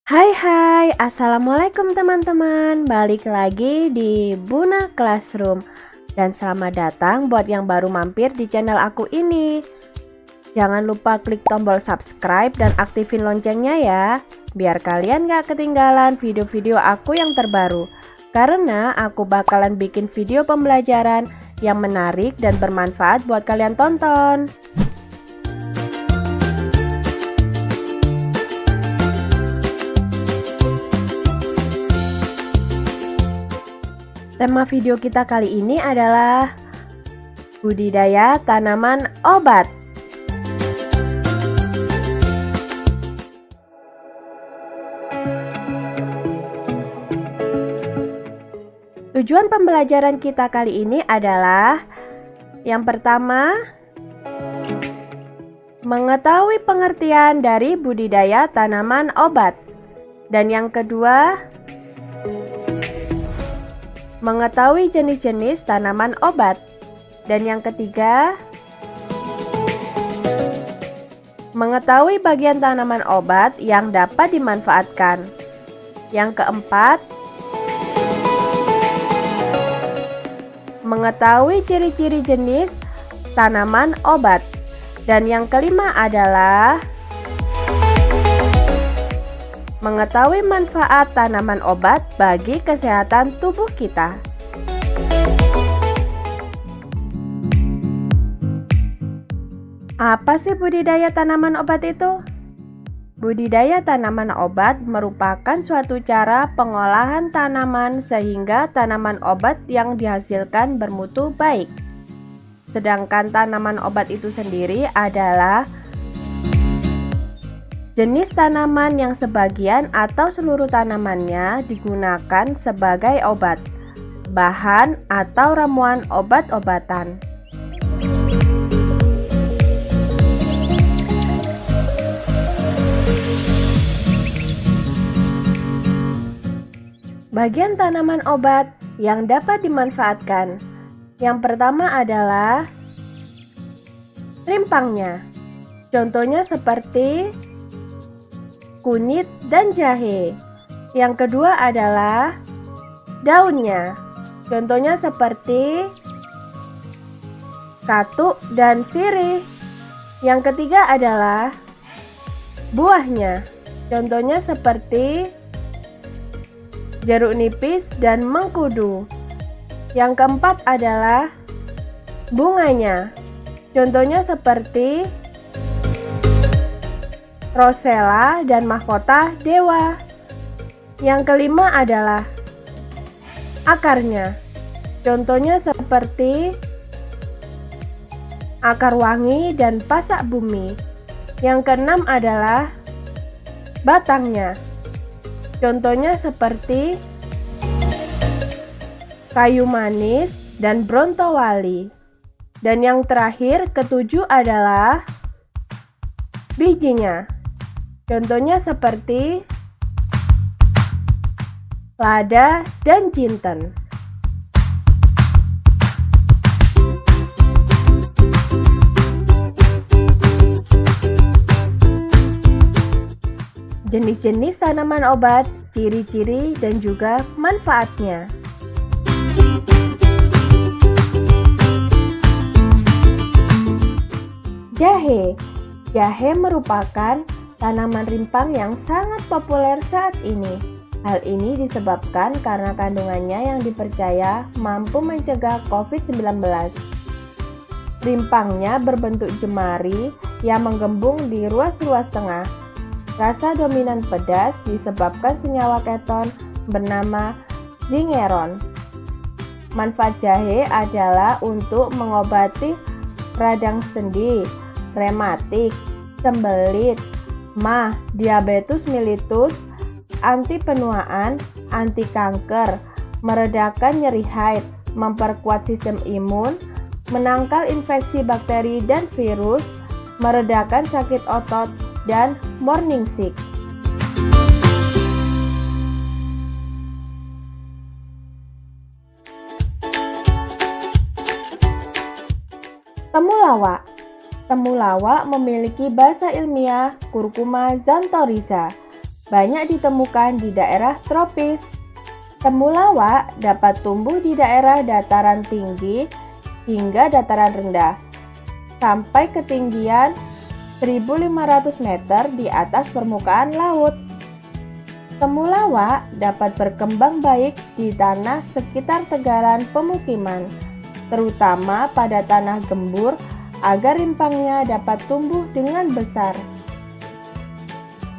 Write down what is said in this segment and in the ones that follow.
Hai, assalamualaikum teman-teman. Balik lagi di Buna Classroom. Dan selamat datang buat yang baru mampir di channel aku ini. Jangan lupa klik tombol subscribe dan aktifin loncengnya ya, biar kalian gak ketinggalan video-video aku yang terbaru. Karena aku bakalan bikin video pembelajaran yang menarik dan bermanfaat buat kalian tonton. Tema video kita kali ini adalah budidaya tanaman obat. Tujuan pembelajaran kita kali ini adalah yang pertama, mengetahui pengertian dari budidaya tanaman obat. Dan yang kedua, mengetahui jenis-jenis tanaman obat. Dan yang ketiga, mengetahui bagian tanaman obat yang dapat dimanfaatkan. Yang keempat, mengetahui ciri-ciri jenis tanaman obat. Dan yang kelima adalah mengetahui manfaat tanaman obat bagi kesehatan tubuh kita. Apa sih budidaya tanaman obat itu? Budidaya tanaman obat merupakan suatu cara pengolahan tanaman sehingga tanaman obat yang dihasilkan bermutu baik. Sedangkan tanaman obat itu sendiri adalah jenis tanaman yang sebagian atau seluruh tanamannya digunakan sebagai obat, bahan atau ramuan obat-obatan. Bagian tanaman obat yang dapat dimanfaatkan. Yang pertama adalah rimpangnya. Contohnya seperti kunyit dan jahe. Yang kedua adalah daunnya. Contohnya seperti katuk dan sirih. Yang ketiga adalah buahnya. Contohnya seperti jeruk nipis dan mengkudu. Yang keempat adalah bunganya. Contohnya seperti rosella dan mahkota dewa. Yang kelima adalah akarnya. Contohnya seperti akar wangi dan pasak bumi. Yang keenam adalah batangnya. Contohnya seperti kayu manis dan brontowali. Dan yang terakhir, ketujuh adalah bijinya. Contohnya seperti lada dan jinten. Jenis-jenis tanaman obat, ciri-ciri dan juga manfaatnya. Jahe. Jahe merupakan tanaman rimpang yang sangat populer saat ini. Hal ini disebabkan karena kandungannya yang dipercaya mampu mencegah COVID-19. Rimpangnya berbentuk jemari yang menggembung di ruas-ruas tengah. Rasa dominan pedas disebabkan senyawa keton bernama zingeron. Manfaat jahe adalah untuk mengobati radang sendi, rematik, sembelit, mah, diabetes mellitus, anti penuaan, anti kanker, meredakan nyeri haid, memperkuat sistem imun, menangkal infeksi bakteri dan virus, meredakan sakit otot, dan morning sick. Temulawak. Temulawak memiliki bahasa ilmiah Curcuma xanthorrhiza. Banyak ditemukan di daerah tropis. Temulawak dapat tumbuh di daerah dataran tinggi hingga dataran rendah, sampai ketinggian 1.500 meter di atas permukaan laut. Temulawak dapat berkembang baik di tanah sekitar tegalan pemukiman, terutama pada tanah gembur agar rimpangnya dapat tumbuh dengan besar.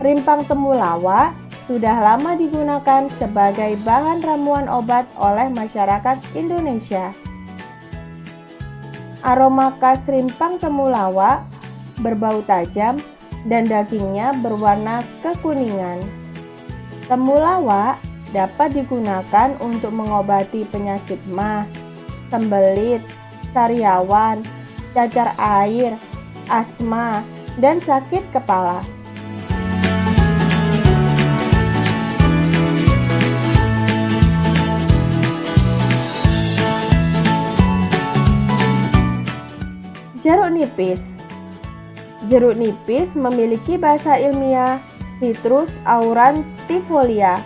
Rimpang temulawak sudah lama digunakan sebagai bahan ramuan obat oleh masyarakat Indonesia. Aroma khas rimpang temulawak berbau tajam dan dagingnya berwarna kekuningan. Temulawak dapat digunakan untuk mengobati penyakit MAH, sembelit, sariawan, cacar air, asma, dan sakit kepala. Jeruk nipis. Jeruk nipis memiliki bahasa ilmiah Citrus aurantifolia,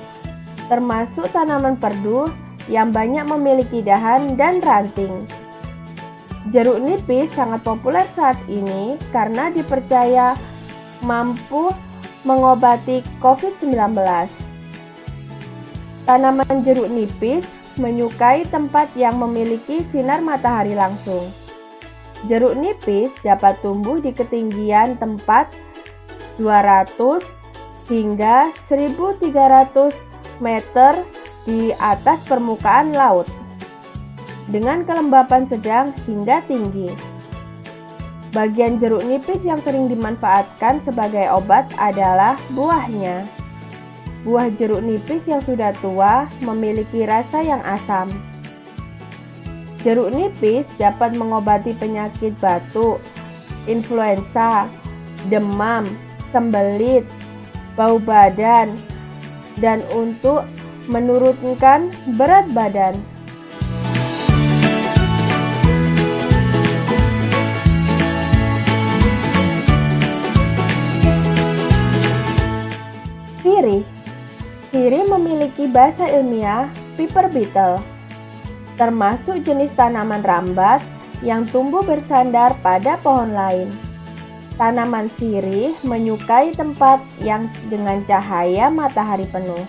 termasuk tanaman perdu yang banyak memiliki dahan dan ranting. Jeruk nipis sangat populer saat ini karena dipercaya mampu mengobati COVID-19. Tanaman jeruk nipis menyukai tempat yang memiliki sinar matahari langsung. Jeruk nipis dapat tumbuh di ketinggian tempat 200 hingga 1.300 meter di atas permukaan laut, dengan kelembapan sedang hingga tinggi. Bagian jeruk nipis yang sering dimanfaatkan sebagai obat adalah buahnya. Buah jeruk nipis yang sudah tua memiliki rasa yang asam. Jeruk nipis dapat mengobati penyakit batuk, influenza, demam, sembelit, bau badan, dan untuk menurunkan berat badan. Sirih. Sirih memiliki bahasa ilmiah Piper beetle, termasuk jenis tanaman rambat yang tumbuh bersandar pada pohon lain. Tanaman sirih menyukai tempat yang dengan cahaya matahari penuh.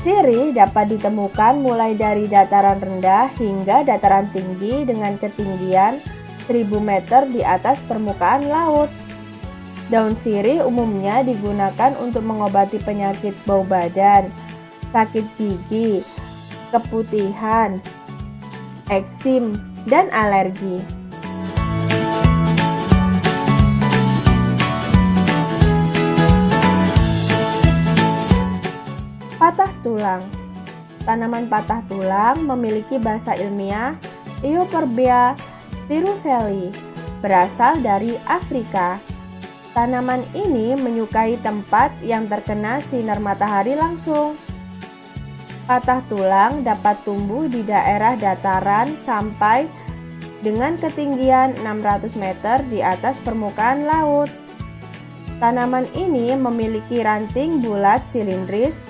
Sirih dapat ditemukan mulai dari dataran rendah hingga dataran tinggi dengan ketinggian 1.000 meter di atas permukaan laut. Daun sirih umumnya digunakan untuk mengobati penyakit bau badan, sakit gigi, keputihan, eksim, dan alergi. Patah tulang. Tanaman patah tulang memiliki bahasa ilmiah Euphorbia tiruseli, berasal dari Afrika. Tanaman ini menyukai tempat yang terkena sinar matahari langsung. Patah tulang dapat tumbuh di daerah dataran sampai dengan ketinggian 600 meter di atas permukaan laut. Tanaman ini memiliki ranting bulat silindris,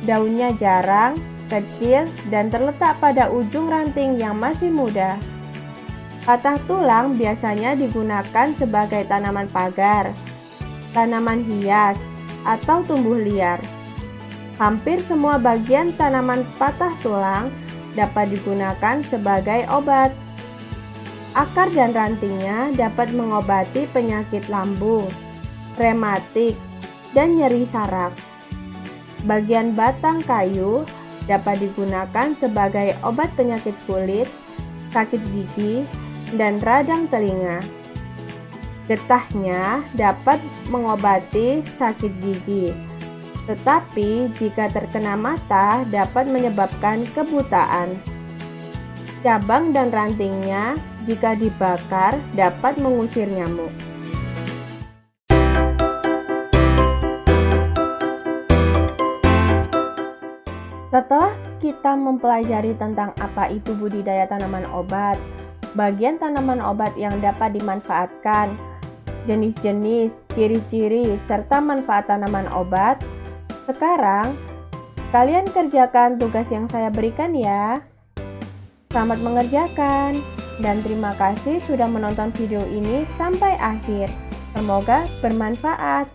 daunnya jarang, kecil, dan terletak pada ujung ranting yang masih muda. Patah tulang biasanya digunakan sebagai tanaman pagar, tanaman hias, atau tumbuh liar. Hampir semua bagian tanaman patah tulang dapat digunakan sebagai obat. Akar dan rantingnya dapat mengobati penyakit lambung, rematik, dan nyeri saraf. Bagian batang kayu dapat digunakan sebagai obat penyakit kulit, sakit gigi, dan radang telinga. Getahnya dapat mengobati sakit gigi, tetapi jika terkena mata dapat menyebabkan kebutaan. Cabang dan rantingnya jika dibakar dapat mengusir nyamuk. Setelah kita mempelajari tentang apa itu budidaya tanaman obat, bagian tanaman obat yang dapat dimanfaatkan, jenis-jenis, ciri-ciri, serta manfaat tanaman obat. Sekarang, kalian kerjakan tugas yang saya berikan ya. Selamat mengerjakan, dan terima kasih sudah menonton video ini sampai akhir. Semoga bermanfaat.